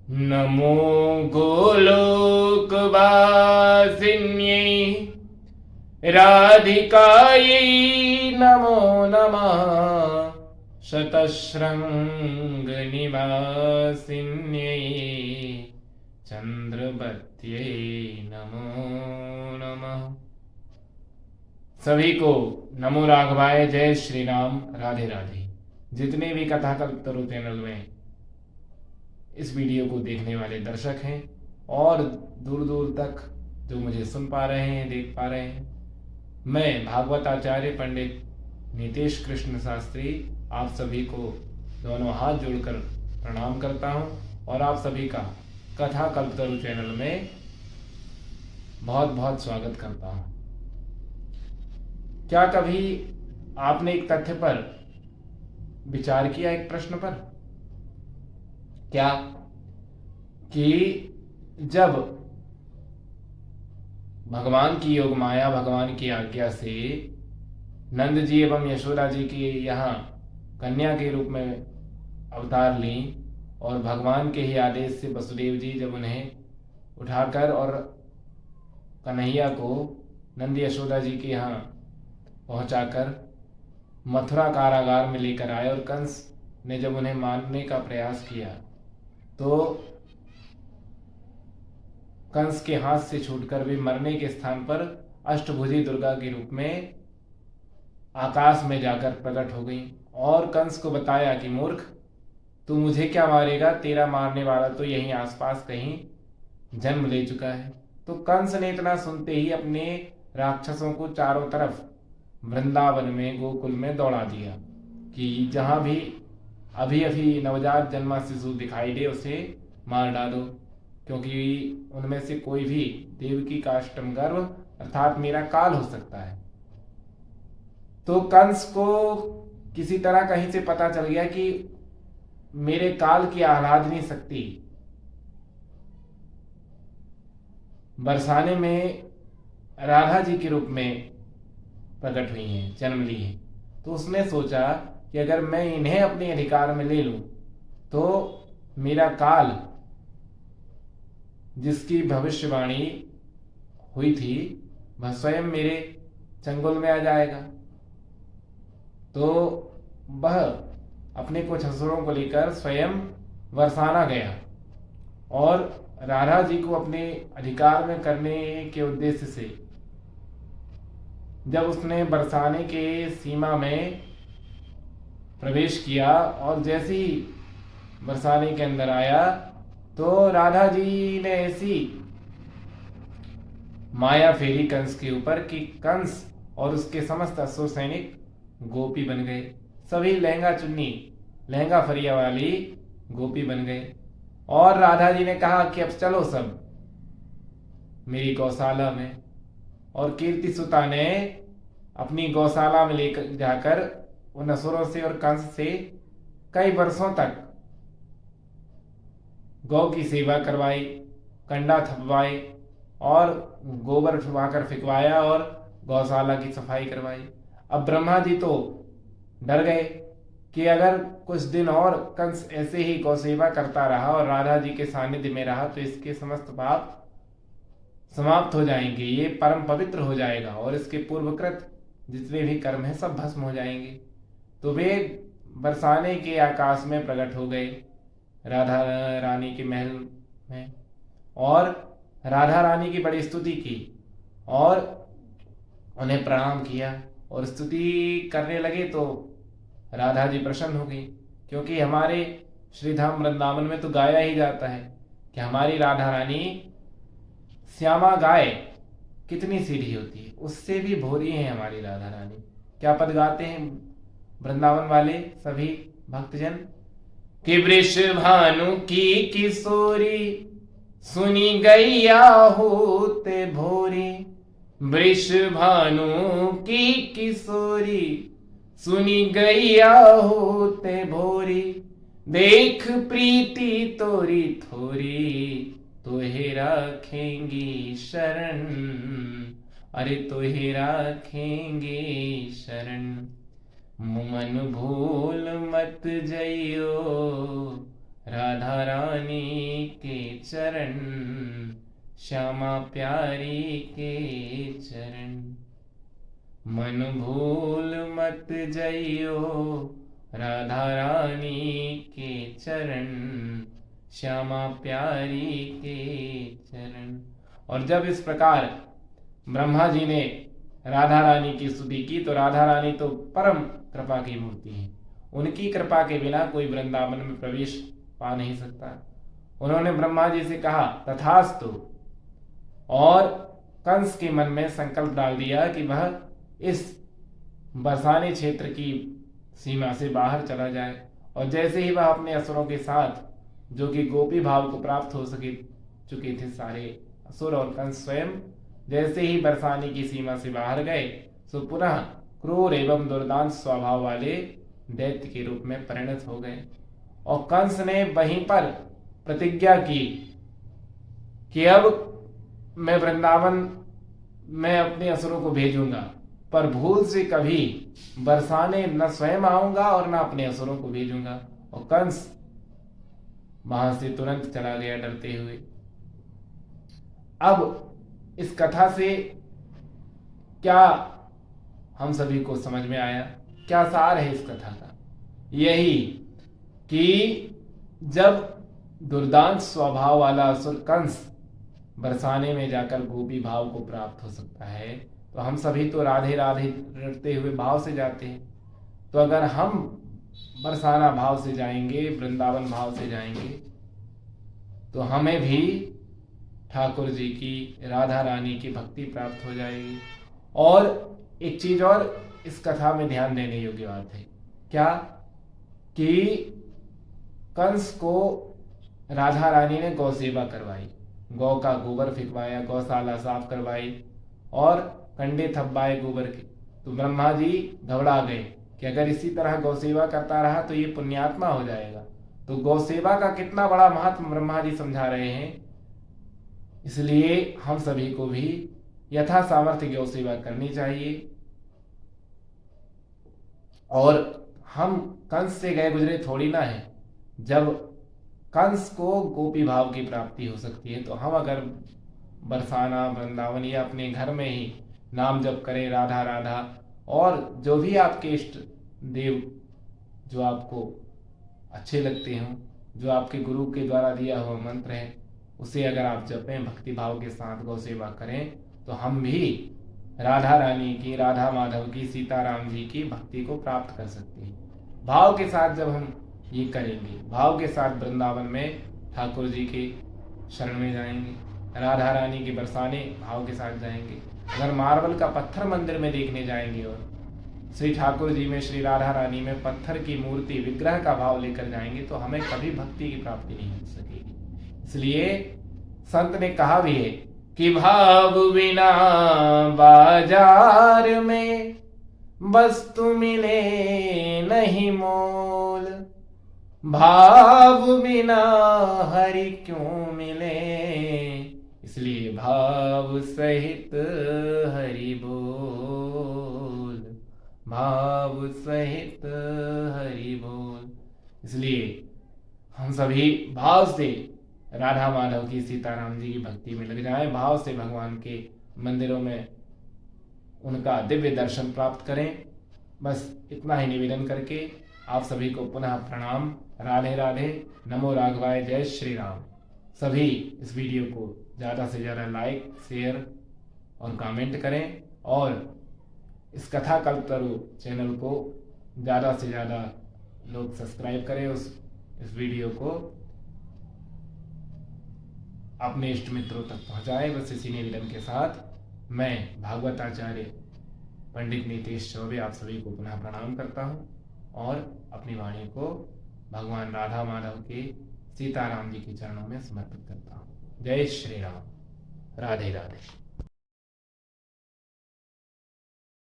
नमो गोलोकवासिन्यै राधिकायै नमो नमः। शतशृङ्गनिवासिन्यै चंद्रवत्यै नमो नमः। सभी को नमो राघवाय, जय श्री राम, राधे राधे। जितने भी कथा कल्पतरु चैनल में इस वीडियो को देखने वाले दर्शक हैं और दूर दूर तक जो मुझे सुन पा रहे हैं, देख पा रहे हैं, मैं भागवत आचार्य पंडित नीतेश कृष्ण शास्त्री आप सभी को दोनों हाथ जोड़कर प्रणाम करता हूं और आप सभी का कथा कल्पतरु चैनल में बहुत बहुत स्वागत करता हूं। क्या कभी आपने एक तथ्य पर विचार किया, एक प्रश्न पर, क्या कि जब भगवान की योग माया भगवान की आज्ञा से नंद जी एवं यशोदा जी की यहाँ कन्या के रूप में अवतार ली और भगवान के ही आदेश से वसुदेव जी जब उन्हें उठाकर और कन्हैया को नंद यशोदा जी के यहाँ पहुंचाकर मथुरा कारागार में लेकर आए और कंस ने जब उन्हें मारने का प्रयास किया तो कंस के हाथ से छूटकर वे मरने के स्थान पर अष्टभुजी दुर्गा के रूप में आकाश में जाकर प्रकट हो गई और कंस को बताया कि मूर्ख, तू मुझे क्या मारेगा, तेरा मारने वाला तो यहीं आसपास कहीं जन्म ले चुका है। तो कंस ने इतना सुनते ही अपने राक्षसों को चारों तरफ वृंदावन में, गोकुल में दौड़ा दिया कि जहां भी अभी अभी नवजात जन्मा शिशु दिखाई दे उसे मार डालो, क्योंकि उनमें से कोई भी देवकी का अष्टम गर्भ अर्थात मेरा काल हो सकता है। तो कंस को किसी तरह कहीं से पता चल गया कि मेरे काल की आह्लादनी शक्ति बरसाने में राधा जी के रूप में प्रकट हुई हैं, जन्म ली है। तो उसने सोचा कि अगर मैं इन्हें अपने अधिकार में ले लूं तो मेरा काल, जिसकी भविष्यवाणी हुई थी, वह स्वयं मेरे चंगुल में आ जाएगा। तो वह अपने कुछ असुरों को लेकर स्वयं बरसाना गया और राधा जी को अपने अधिकार में करने के उद्देश्य से जब उसने बरसाने के सीमा में प्रवेश किया और जैसे ही बरसाने के अंदर आया तो राधा जी ने ऐसी माया फेरी कंस के ऊपर कि कंस और उसके समस्त असुर सैनिक गोपी बन गए। सभी लहंगा चुन्नी, लहंगा फरिया वाली गोपी बन गए और राधा जी ने कहा कि अब चलो सब मेरी गौशाला में। और कीर्ति सुता ने अपनी गौशाला में लेकर जाकर उन असुरों से और कंस से कई वर्षों तक गौ की सेवा करवाई, कंडा थपवाए और गोबर छुपाकर फिकवाया और गौशाला की सफाई करवाई। अब ब्रह्मा जी तो डर गए कि अगर कुछ दिन और कंस ऐसे ही गौ सेवा करता रहा और राधा जी के सानिध्य में रहा तो इसके समस्त पाप समाप्त हो जाएंगे, ये परम पवित्र हो जाएगा और इसके पूर्वकृत जितने भी कर्म हैं सब भस्म हो जाएंगे। तो वे बरसाने के आकाश में प्रकट हो गए राधा रानी के महल में और राधा रानी की बड़ी स्तुति की और उन्हें प्रणाम किया और स्तुति करने लगे। तो राधा जी प्रसन्न हो गई, क्योंकि हमारे श्रीधाम वृंदावन में तो गाया ही जाता है कि हमारी राधा रानी श्यामा गाय कितनी सीधी होती है, उससे भी भोरी है हमारी राधा रानी। क्या पद गाते हैं वृंदावन वाले सभी भक्तजन कि वृषभानु की किशोरी सुनी गैया होते भोरी। वृषभानु की किशोरी सुनी गैया होते भोरी। देख प्रीति तोरी थोरी तोहे रखेंगी शरण। अरे तोहे रखेंगे शरण। मन भूल मत जइयो राधा रानी के चरण, श्यामा प्यारी के चरण। मन भूल मत जइयो, राधा रानी के चरण, श्यामा प्यारी के चरण। और जब इस प्रकार ब्रह्मा जी ने राधा रानी की स्तुति की तो राधा रानी तो परम कृपा की मूर्ति है, उनकी कृपा के बिना कोई वृंदावन में प्रवेश पा नहीं सकता। उन्होंने ब्रह्मा जी से कहा तथास्तु, और कंस के मन में संकल्प डाल दिया कि वह इस बरसाने क्षेत्र की सीमा से बाहर चला जाए। और जैसे ही वह अपने असुरों के साथ, जो कि गोपी भाव को प्राप्त हो चुके थे सारे असुर और कंस स्वयं, जैसे ही बरसाने की सीमा से बाहर गए सो पुनः क्रूर एवं दुर्दांत स्वभाव वाले दैत्य के रूप में परिणत हो गए। और कंस ने वहीं पर प्रतिज्ञा की कि अब मैं वृंदावन में अपने असुरों को भेजूंगा, पर भूल से कभी बरसाने न स्वयं आऊंगा और न अपने असुरों को भेजूंगा। और कंस वहां से तुरंत चला गया डरते हुए। अब इस कथा से क्या हम सभी को समझ में आया, क्या सार है इस कथा का? यही कि जब दुर्दांत स्वभाव वाला असुर कंस बरसाने में जाकर गोपी भाव को प्राप्त हो सकता है, तो हम सभी तो राधे राधे रटते हुए भाव से जाते हैं। तो अगर हम बरसाना भाव से जाएंगे, वृंदावन भाव से जाएंगे, तो हमें भी ठाकुर जी की, राधा रानी की भक्ति प्राप्त हो जाएगी। और एक चीज और इस कथा में ध्यान देने योग्य बात है, क्या कि कंस को राधा रानी ने गौ सेवा करवाई, गौ का गोबर फिकवाया, गौशाला साफ करवाई और कंडे थपवाए गोबर के। तो ब्रह्मा जी घबरा गए कि अगर इसी तरह गौ सेवा करता रहा तो ये पुण्यात्मा हो जाएगा। तो गौ सेवा का कितना बड़ा महत्व ब्रह्मा जी समझा रहे हैं, इसलिए हम सभी को भी यथा सामर्थ्य गौ सेवा करनी चाहिए। और हम कंस से गए गुजरे थोड़ी ना है। जब कंस को गोपी भाव की प्राप्ति हो सकती है, तो हम अगर बरसाना, वृंदावन या अपने घर में ही नाम जप करें राधा राधा, और जो भी आपके इष्ट देव जो आपको अच्छे लगते हों, जो आपके गुरु के द्वारा दिया हुआ मंत्र है, उसे अगर आप जपें, भक्ति भाव के साथ गौ सेवा करें, तो हम भी राधा रानी की, राधा माधव की, सीताराम जी की भक्ति को प्राप्त कर सकते हैं। भाव के साथ जब हम ये करेंगे, भाव के साथ वृंदावन में ठाकुर जी के शरण में जाएंगे, राधा रानी के बरसाने भाव के साथ जाएंगे। अगर मार्बल का पत्थर मंदिर में देखने जाएंगे और श्री ठाकुर जी में, श्री राधा रानी में पत्थर की मूर्ति, विग्रह का भाव लेकर जाएंगे, तो हमें कभी भक्ति की प्राप्ति नहीं हो सकेगी। इसलिए संत ने कहा भी है कि भाव बिना बाजार में वस्तु मिले नहीं मोल, भाव बिना हरि क्यों मिले, इसलिए भाव सहित हरि बोल, भाव सहित हरि बोल। इसलिए हम सभी भाव से राधा माधव की, सीताराम जी की भक्ति में लग जाएं, भाव से भगवान के मंदिरों में उनका दिव्य दर्शन प्राप्त करें। बस इतना ही निवेदन करके आप सभी को पुनः प्रणाम। राधे राधे, नमो राघवाय, जय श्री राम। सभी इस वीडियो को ज़्यादा से ज़्यादा लाइक, शेयर और कमेंट करें, और इस कथा कल्पतरु चैनल को ज़्यादा से ज़्यादा लोग सब्सक्राइब करें। इस वीडियो को अपने इष्ट मित्रों तक पहुंचाएं। बस इसी निवेदन के साथ मैं भागवत आचार्य पंडित नीतेश चौबे आप सभी को पुनः प्रणाम करता हूं और अपनी वाणी को भगवान राधा माधव के, सीताराम जी के चरणों में समर्पित करता हूं। जय श्री राम। राधे राधे।